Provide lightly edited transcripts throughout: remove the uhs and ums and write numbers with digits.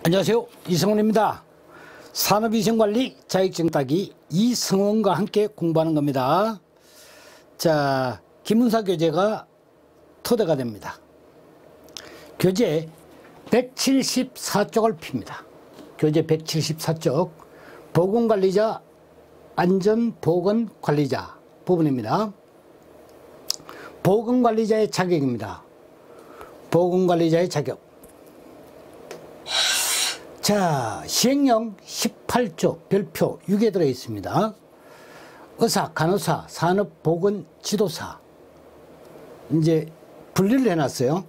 안녕하세요. 이성원입니다. 산업위생관리 자격증 따기 이성원과 함께 공부하는 겁니다. 자, 김은사 교재가 토대가 됩니다. 교재 174쪽을 핍니다. 교재 174쪽 보건관리자 안전보건관리자 부분입니다. 보건관리자의 자격입니다. 보건관리자의 자격. 자, 시행령 18조 별표 6에 들어 있습니다. 의사, 간호사, 산업보건지도사 이제 분리를 해놨어요.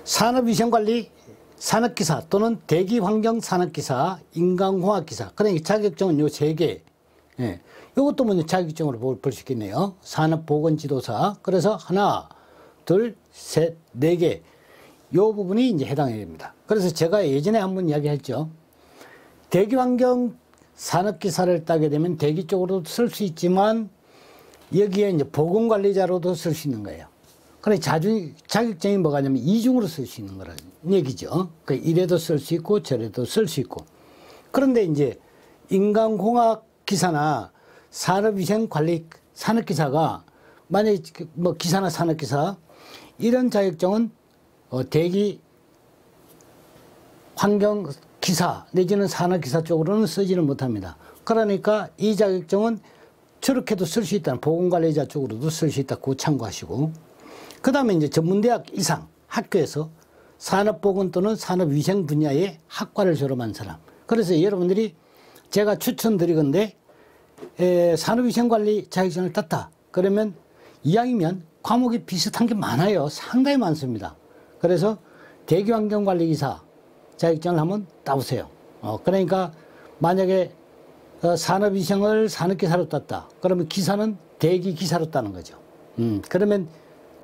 산업위생관리 산업기사 또는 대기환경산업기사, 인간공학기사. 그러니까 자격증은 요 3개. 예. 이것도 먼저 자격증으로 볼 수 있겠네요. 산업보건지도사. 그래서 하나, 둘, 셋, 4개. 요 부분이 이제 해당이 됩니다. 그래서 제가 예전에 한번 이야기했죠. 대기환경 산업기사를 따게 되면 대기 쪽으로도 쓸 수 있지만 여기에 이제 보건관리자로도 쓸 수 있는 거예요. 그래 자격증이 뭐가 냐면 이중으로 쓸 수 있는 거라는 얘기죠. 그 이래도 쓸 수 있고 저래도 쓸 수 있고. 그런데 이제 인간공학 기사나 산업위생관리 산업기사가 만약에 뭐 기사나 산업기사 이런 자격증은 대기 환경 기사 내지는 산업기사 쪽으로는 쓰지는 못합니다. 그러니까 이 자격증은 저렇게도 쓸 수 있다는 보건관리자 쪽으로도 쓸 수 있다. 그거 참고하시고. 그 다음에 이제 전문대학 이상 학교에서 산업보건 또는 산업위생 분야의 학과를 졸업한 사람. 그래서 여러분들이 제가 추천드리건데 산업위생관리 자격증을 땄다. 그러면 이왕이면 과목이 비슷한 게 많아요. 상당히 많습니다. 그래서 대기환경관리기사 자격증을 한번 따보세요. 그러니까 만약에 산업위생을 산업기사로 땄다. 그러면 기사는 대기기사로 따는 거죠. 그러면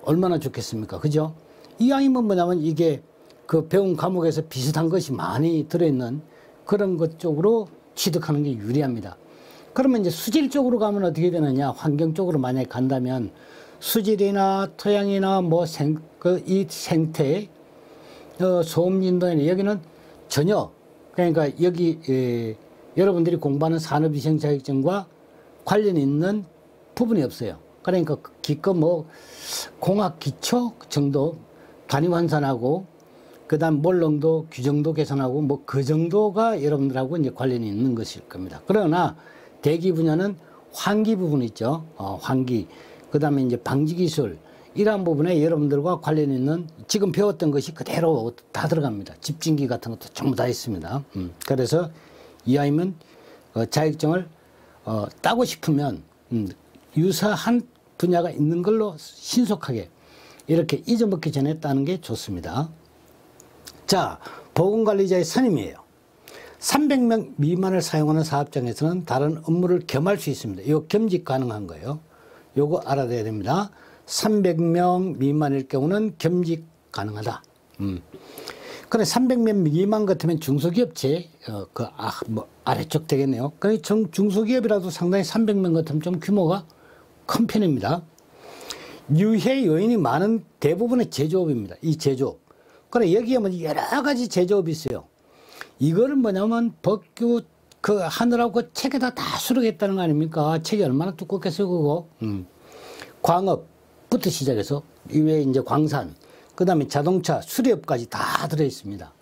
얼마나 좋겠습니까? 그죠? 이왕이면 뭐냐면 이게 그 배운 과목에서 비슷한 것이 많이 들어있는 그런 것 쪽으로 취득하는 게 유리합니다. 그러면 이제 수질 쪽으로 가면 어떻게 되느냐? 환경 쪽으로 만약에 간다면 수질이나 토양이나 뭐 이 생태, 소음진도나 여기는 전혀 그러니까 여기 여러분들이 공부하는 산업위생 자격증과 관련이 있는 부분이 없어요. 그러니까 기껏 뭐 공학 기초 정도 단위 환산하고 그다음 몰롱도 규정도 계산하고 뭐 그 정도가 여러분들하고 이제 관련이 있는 것일 겁니다. 그러나 대기 분야는 환기 부분 있죠. 환기. 그다음에 이제 방지 기술 이러한 부분에 여러분들과 관련 있는 지금 배웠던 것이 그대로 다 들어갑니다. 집진기 같은 것도 전부 다 있습니다. 그래서 이왕이면 자격증을 따고 싶으면 유사한 분야가 있는 걸로 신속하게 이렇게 잊어먹기 전에 따는 게 좋습니다. 자, 보건관리자의 선임이에요. 300명 미만을 사용하는 사업장에서는 다른 업무를 겸할 수 있습니다. 이거 겸직 가능한 거예요. 요거 알아둬야 됩니다. 300명 미만일 경우는 겸직 가능하다. 그래 300명 미만 같으면 중소기업체 뭐 아래쪽 되겠네요. 그래 중소기업이라도 상당히 300명 같으면 좀 규모가 큰 편입니다. 유해 요인이 많은 대부분의 제조업입니다. 이 제조업. 그래 여기에 뭐 여러 가지 제조업이 있어요. 이거를 뭐냐면 법규 하느라고 책에다 다 수록했다는 거 아닙니까? 책이 얼마나 두껍겠어요, 그거. 광업부터 시작해서 이외에 이제 광산, 그 다음에 자동차, 수리업까지 다 들어있습니다.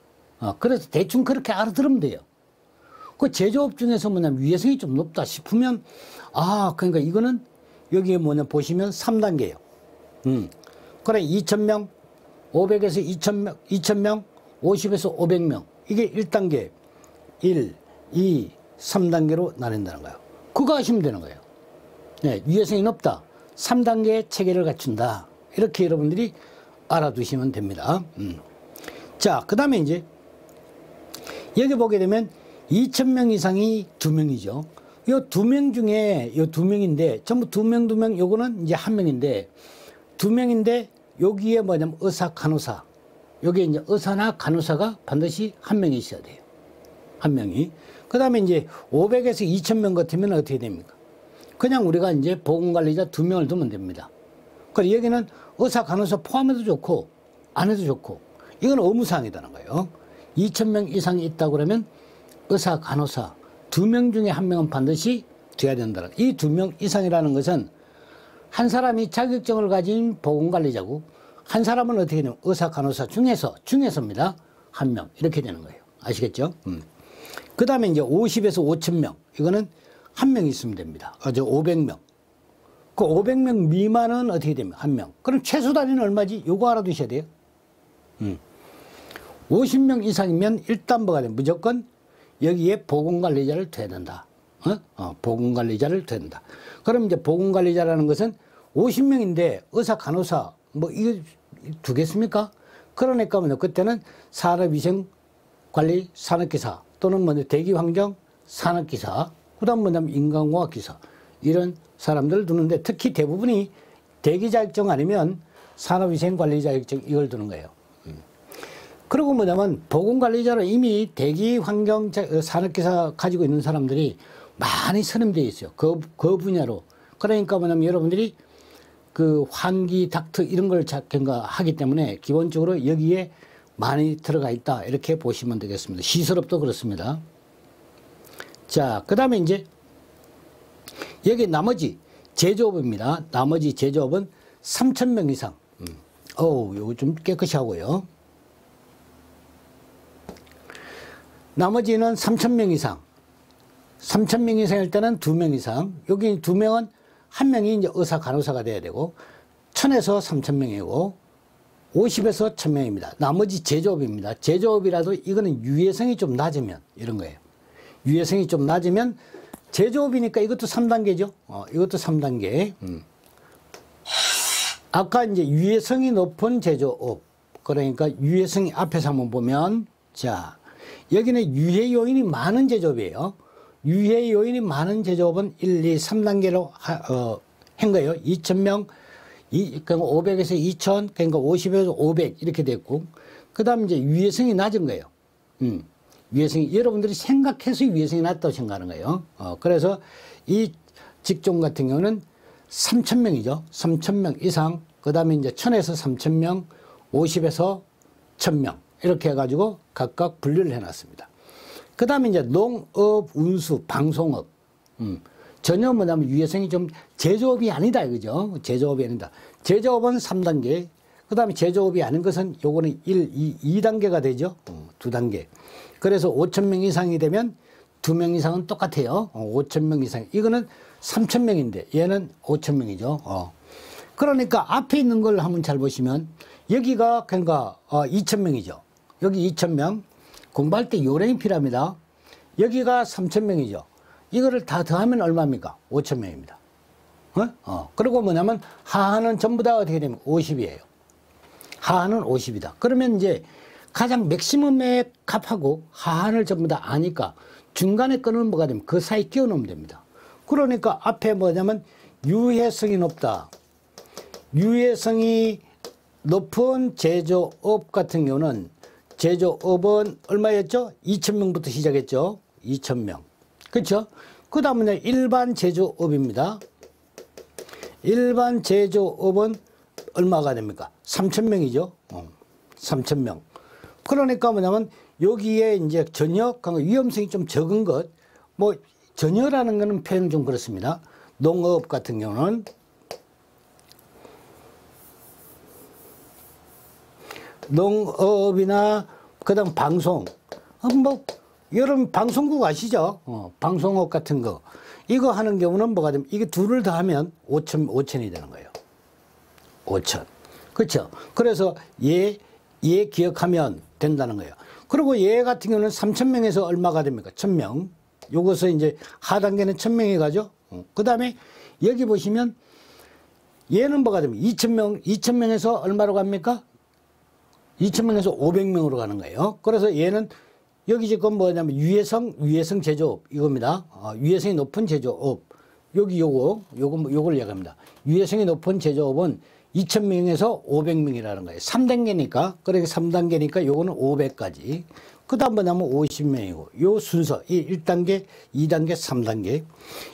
그래서 대충 그렇게 알아들으면 돼요. 그 제조업 중에서 뭐냐면 위해성이 좀 높다 싶으면, 그러니까 이거는 여기에 뭐냐 보시면 3단계예요. 그래 2,000명, 500에서 2,000명, 50에서 500명. 이게 1단계. 1, 2, 3단계로 나뉜다는 거예요. 그거 하시면 되는 거예요. 네, 위해성이 높다. 3단계의 체계를 갖춘다. 이렇게 여러분들이 알아두시면 됩니다. 자, 그 다음에 이제 여기 보게 되면 2,000명 이상이 2명이죠. 요 2명 중에 요 2명인데 전부 2명 요거는 이제 1명인데 2명인데 여기에 뭐냐면 의사, 간호사. 여기에 이제 의사나 간호사가 반드시 1명이 있어야 돼요. 1명이. 그 다음에 이제 500에서 2,000명 같으면 어떻게 됩니까? 그냥 우리가 이제 보건관리자 2명을 두면 됩니다. 그리고 여기는 의사, 간호사 포함해도 좋고 안 해도 좋고 이건 의무사항이라는 거예요. 2,000명 이상이 있다고 그러면 의사, 간호사 2명 중에 1명은 반드시 돼야 된다. 이 2명 이상이라는 것은 한 사람이 자격증을 가진 보건관리자고 한 사람은 어떻게 되냐면 의사, 간호사 중에서입니다. 1명 이렇게 되는 거예요. 아시겠죠? 그 다음에 이제 50에서 5,000명 이거는 1명 있으면 됩니다. 500명. 그 500명 미만은 어떻게 됩니까? 1명. 그럼 최소 단위는 얼마지? 요거 알아두셔야 돼요. 50명 이상이면 일단 뭐가 돼? 무조건 여기에 보건관리자를 둬야 된다. 보건관리자를 둬야 된다. 그럼 이제 보건관리자라는 것은 50명인데 의사, 간호사 뭐 이거 두겠습니까? 그러니까 뭐 그때는 산업위생관리 산업기사 또는 뭐 대기환경 산업기사 그다음 뭐냐면 인간공학기사 이런 사람들 두는데 특히 대부분이 대기 자격증 아니면 산업위생관리 자격증 이걸 두는 거예요. 그리고 뭐냐면 보건관리자로 이미 대기환경 산업기사 가지고 있는 사람들이 많이 선임되어 있어요. 그 분야로. 그러니까 뭐냐면 여러분들이 그 환기 닥트 이런 걸 하기 때문에 기본적으로 여기에 많이 들어가 있다. 이렇게 보시면 되겠습니다. 시설업도 그렇습니다. 자, 그 다음에 이제 여기 나머지 제조업입니다. 나머지 제조업은 3,000명 이상. 요거 좀 깨끗이 하고요. 나머지는 3,000명 이상. 3,000명 이상일 때는 2명 이상. 여기 2명은 1명이 이제 의사, 간호사가 돼야 되고 1,000에서 3,000명이고 50에서 1,000명입니다. 나머지 제조업입니다. 제조업이라도 이거는 유해성이 좀 낮으면 이런 거예요. 유해성이 좀 낮으면 제조업이니까 이것도 3단계죠. 이것도 3단계. 아까 이제 유해성이 높은 제조업. 그러니까 유해성이 앞에서 한번 보면 자, 여기는 유해 요인이 많은 제조업이에요. 유해 요인이 많은 제조업은 1, 2, 3단계로 한 거예요. 2,000명, 그러니까 500에서 2,000, 그러니까 50에서 500 이렇게 됐고, 그 다음에 이제 유해성이 낮은 거예요. 유해성이, 여러분들이 생각해서 유해성이 낮다고 생각하는 거예요. 그래서 이 직종 같은 경우는 3,000명이죠. 3,000명 이상, 그 다음에 이제 1,000에서 3,000명, 50에서 1,000명. 이렇게 해가지고 각각 분류를 해놨습니다. 그 다음에 이제 농업, 운수, 방송업. 전혀 뭐냐면 유해성이 좀 제조업이 아니다, 이거죠. 제조업이 아니다. 제조업은 3단계. 그 다음에 제조업이 아닌 것은 요거는 2단계가 되죠. 2단계. 그래서 5,000명 이상이 되면 2명 이상은 똑같아요. 5,000명 이상. 이거는 3,000명인데 얘는 5,000명이죠. 그러니까 앞에 있는 걸 한번 잘 보시면 여기가 그러니까 2,000명이죠. 여기 2,000명. 공부할 때 요령이 필요합니다. 여기가 3,000명이죠. 이거를 다 더하면 얼마입니까? 5,000명입니다. 그리고 뭐냐면 하하는 전부 다 어떻게 되면 50이에요. 하하는 50이다. 그러면 이제 가장 맥시멈의 값하고 하한을 전부 다 아니까 중간에 끈은 뭐가 되면 그 사이 끼워 넣으면 됩니다. 그러니까 앞에 뭐냐면 유해성이 높다. 유해성이 높은 제조업 같은 경우는 제조업은 얼마였죠? 2,000명부터 시작했죠. 2,000명. 그렇죠? 그 다음에 일반 제조업입니다. 일반 제조업은 얼마가 됩니까? 3,000명이죠. 3,000명. 그러니까 뭐냐면 여기에 이제 전혀 위험성이 좀 적은 것, 뭐 전혀라는 거는 표현 좀 그렇습니다. 농업 같은 경우는 농업이나 그다음 방송, 뭐 여러분 방송국 아시죠? 방송업 같은 거 이거 하는 경우는 뭐가 되면 이게 둘을 더하면 5,000이 되는 거예요. 5,000. 그렇죠? 그래서 얘 기억하면 된다는 거예요. 그리고 얘 같은 경우는 3,000명에서 얼마가 됩니까? 1,000명. 요것을 이제 하단계는 1,000명이 가죠. 그 다음에 여기 보시면 얘는 뭐가 되면 2,000명에서 얼마로 갑니까? 2,000명에서 500명으로 가는 거예요. 그래서 얘는 여기 지금 뭐냐면 유해성 제조업 이겁니다. 유해성이 높은 제조업. 여기 요걸 얘기합니다. 유해성이 높은 제조업은 2,000명에서 500명이라는 거예요. 3단계니까, 그러니까 3단계니까 요거는 500까지. 그 다음 뭐냐면 50명이고, 요 순서, 1단계, 2단계, 3단계.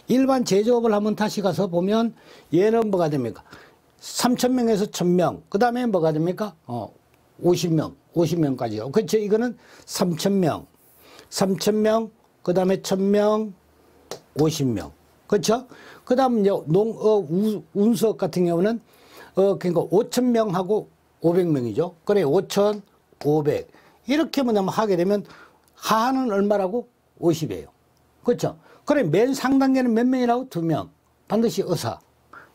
일반 제조업을 한번 다시 가서 보면 얘는 뭐가 됩니까? 3,000명에서 1,000명. 그 다음에 뭐가 됩니까? 50명, 50명까지요. 그렇죠. 이거는 3,000명, 3,000명, 그 다음에 1,000명, 50명. 그렇죠. 그 다음 운수업 같은 경우는 그러니까 5,000명하고 500명이죠. 그래 5,500 이렇게 뭐냐면 하게 되면 하하는 얼마라고? 50이에요. 그렇죠. 그래 맨 상단계는 몇 명이라고? 2명. 반드시 의사.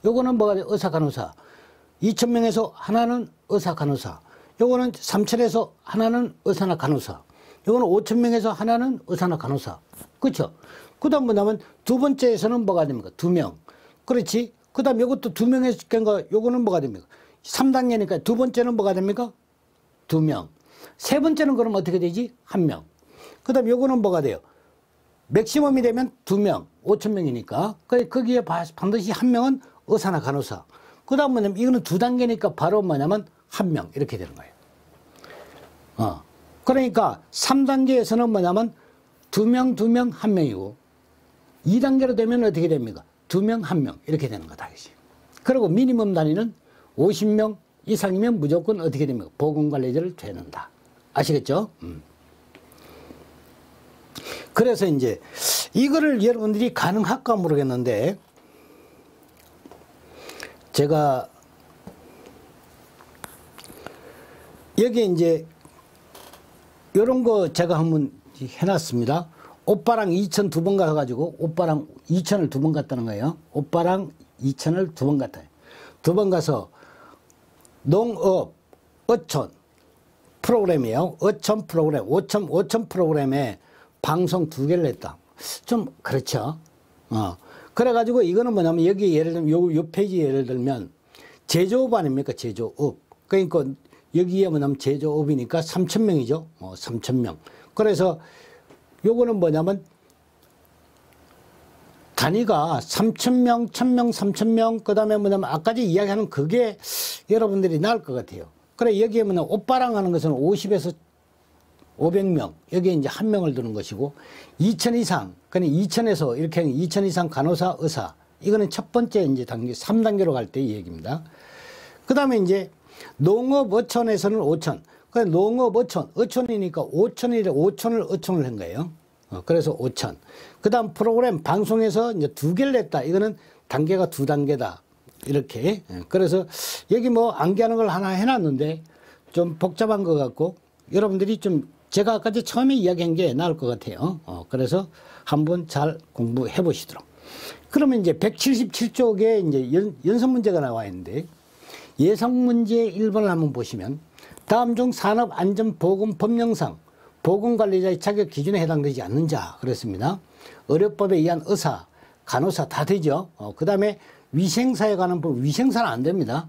요거는 뭐가 돼? 의사 간호사. 2,000명에서 하나는 의사 간호사. 요거는 3,000에서 하나는 의사나 간호사. 요거는 5,000명에서 하나는 의사나 간호사. 그렇죠. 그 다음 뭐냐면 두 번째에서는 뭐가 됩니까? 2명. 그렇지. 그 다음 요것도 2명에서 그러니까 요거는 뭐가 됩니까? 3단계니까 두 번째는 뭐가 됩니까? 2명. 세 번째는 그럼 어떻게 되지? 1명. 그 다음 요거는 뭐가 돼요? 맥시멈이 되면 2명, 5,000명이니까. 거기에 반드시 1명은 의사나 간호사. 그 다음 뭐냐면 이거는 2단계니까 바로 뭐냐면 1명. 이렇게 되는 거예요. 그러니까 3단계에서는 뭐냐면 2명, 2명, 1명이고 2단계로 되면 어떻게 됩니까? 2명, 1명. 이렇게 되는 거다. 그리고 미니멈 단위는 50명 이상이면 무조건 어떻게 됩니까? 보건관리자를 되는다. 아시겠죠? 그래서 이제 이거를 여러분들이 가능할까 모르겠는데 제가 여기 이제 이런 거 제가 한번 해놨습니다. 오빠랑 2천 2번 가가지고 오빠랑 2천을 2번 갔다는 거예요. 오빠랑 2천을 2번 갔다. 2번 가서 농업, 어촌 프로그램이에요. 어촌 프로그램, 5천 프로그램에 방송 2개를 했다. 좀 그렇죠. 그래가지고 이거는 뭐냐면 여기 예를 들면 요 페이지 예를 들면 제조업 아닙니까? 제조업. 그러니까 여기에 뭐냐면 제조업이니까 3,000명이죠. 3,000명. 그래서 요거는 뭐냐면 단위가 3,000명, 1,000명, 3,000명, 그 다음에 뭐냐면 아까지 이야기하는 그게 여러분들이 나을 것 같아요. 그래, 여기에 뭐냐면 오빠랑 하는 것은 50에서 500명, 여기에 이제 1명을 두는 것이고, 2,000 이상, 그러니까 2,000에서 이렇게 2,000 이상 간호사, 의사, 이거는 첫 번째 이제 단계, 3단계로 갈 때 이 얘기입니다. 그 다음에 이제 농업 어촌에서는 5,000. 그래, 농업 어촌, 어촌이니까 5,000을 어촌을 한 거예요. 그래서 5,000. 그 다음 프로그램 방송에서 이제 2개를 냈다. 이거는 단계가 2단계다. 이렇게. 그래서 여기 뭐 암기하는 걸 하나 해놨는데 좀 복잡한 것 같고 여러분들이 좀 제가 아까 처음에 이야기한 게 나을 것 같아요. 그래서 한번 잘 공부해 보시도록. 그러면 이제 177쪽에 이제 연습 문제가 나와 있는데 예상 문제 1번을 한번 보시면 다음 중 산업안전보건법령상 보건관리자의 자격 기준에 해당되지 않는 자 그랬습니다. 의료법에 의한 의사, 간호사 다 되죠. 그 다음에 위생사에 관한 법, 위생사는 안 됩니다.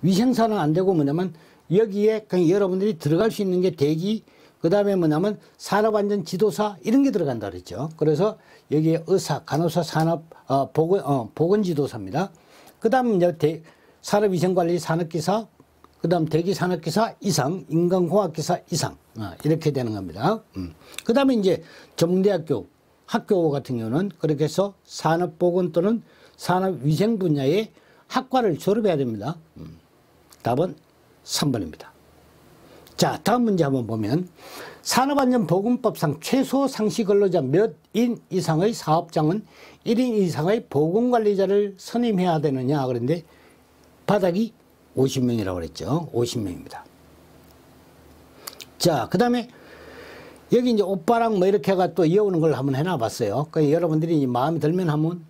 위생사는 안 되고 뭐냐면 여기에 그냥 여러분들이 들어갈 수 있는 게 대기, 그 다음에 뭐냐면 산업안전지도사 이런 게 들어간다 그랬죠. 그래서 여기에 의사, 간호사, 산업, 보건지도사입니다. 그 다음 이제 산업위생관리 산업기사, 그 다음 대기산업기사 이상, 인간공학기사 이상, 이렇게 되는 겁니다. 그 다음에 이제 전문대학교, 학교 같은 경우는 그렇게 해서 산업보건 또는 산업위생 분야의 학과를 졸업해야 됩니다. 답은 3번입니다. 자, 다음 문제 한번 보면 산업안전보건법상 최소 상시 근로자 몇 인 이상의 사업장은 1인 이상의 보건관리자를 선임해야 되느냐 그런데 바닥이 50명이라고 그랬죠. 50명입니다. 자, 그 다음에 여기 이제 오빠랑 뭐 이렇게 해가 또 이어오는 걸 한번 해놔 봤어요. 그러니까 여러분들이 마음에 들면 한번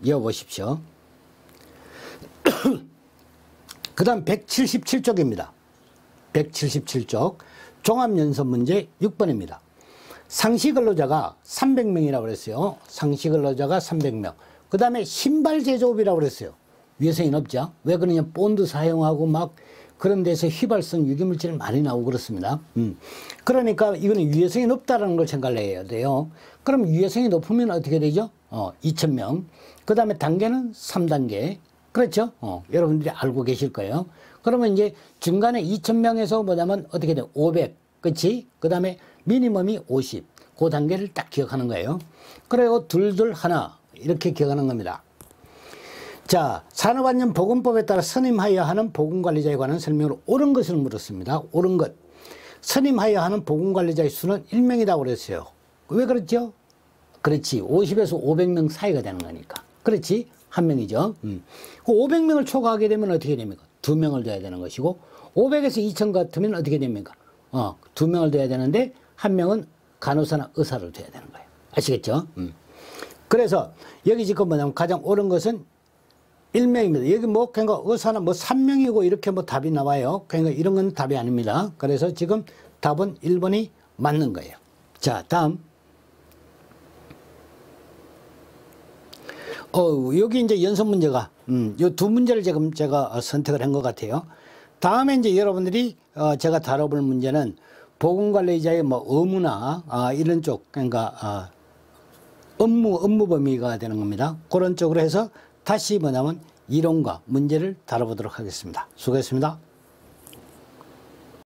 이어보십시오. 그 다음 177쪽입니다. 177쪽 종합연습 문제 6번입니다. 상시근로자가 300명이라고 그랬어요. 상시근로자가 300명. 그 다음에 신발 제조업이라고 그랬어요. 위해서는 없죠. 왜 그러냐, 본드 사용하고 막 그런 데서 휘발성 유기물질 많이 나오고 그렇습니다. 그러니까 이거는 유해성이 높다는 걸 생각해야 돼요. 그럼 유해성이 높으면 어떻게 되죠? 2,000명. 그 다음에 단계는 3단계. 그렇죠? 여러분들이 알고 계실 거예요. 그러면 이제 중간에 2,000명에서 뭐냐면 어떻게 돼? 500. 그치? 그 다음에 미니멈이 50. 그 단계를 딱 기억하는 거예요. 그리고 둘둘 하나. 이렇게 기억하는 겁니다. 자, 산업안전보건법에 따라 선임하여야 하는 보건관리자에 관한 설명을 옳은 것을 물었습니다. 옳은 것. 선임하여야 하는 보건관리자의 수는 1명이라고 그랬어요. 왜 그렇죠? 그렇지. 50에서 500명 사이가 되는 거니까. 그렇지. 한 명이죠. 그 500명을 초과하게 되면 어떻게 됩니까? 2명을 둬야 되는 것이고, 500에서 2000 같으면 어떻게 됩니까? 2명을 둬야 되는데, 한 명은 간호사나 의사를 둬야 되는 거예요. 아시겠죠? 그래서 여기 지금 뭐냐면 가장 옳은 것은 1명입니다. 여기 뭐 그러니까 의사는 뭐 3명이고 이렇게 뭐 답이 나와요. 그러니까 이런 건 답이 아닙니다. 그래서 지금 답은 1번이 맞는 거예요. 자, 다음. 여기 이제 연속 문제가, 요 두 문제를 지금 제가 선택을 한 것 같아요. 다음에 이제 여러분들이, 제가 다뤄볼 문제는 보건관리자의 뭐 의무나, 이런 쪽, 그러니까, 업무 범위가 되는 겁니다. 그런 쪽으로 해서 다시 뭐냐면 이론과 문제를 다뤄보도록 하겠습니다. 수고했습니다.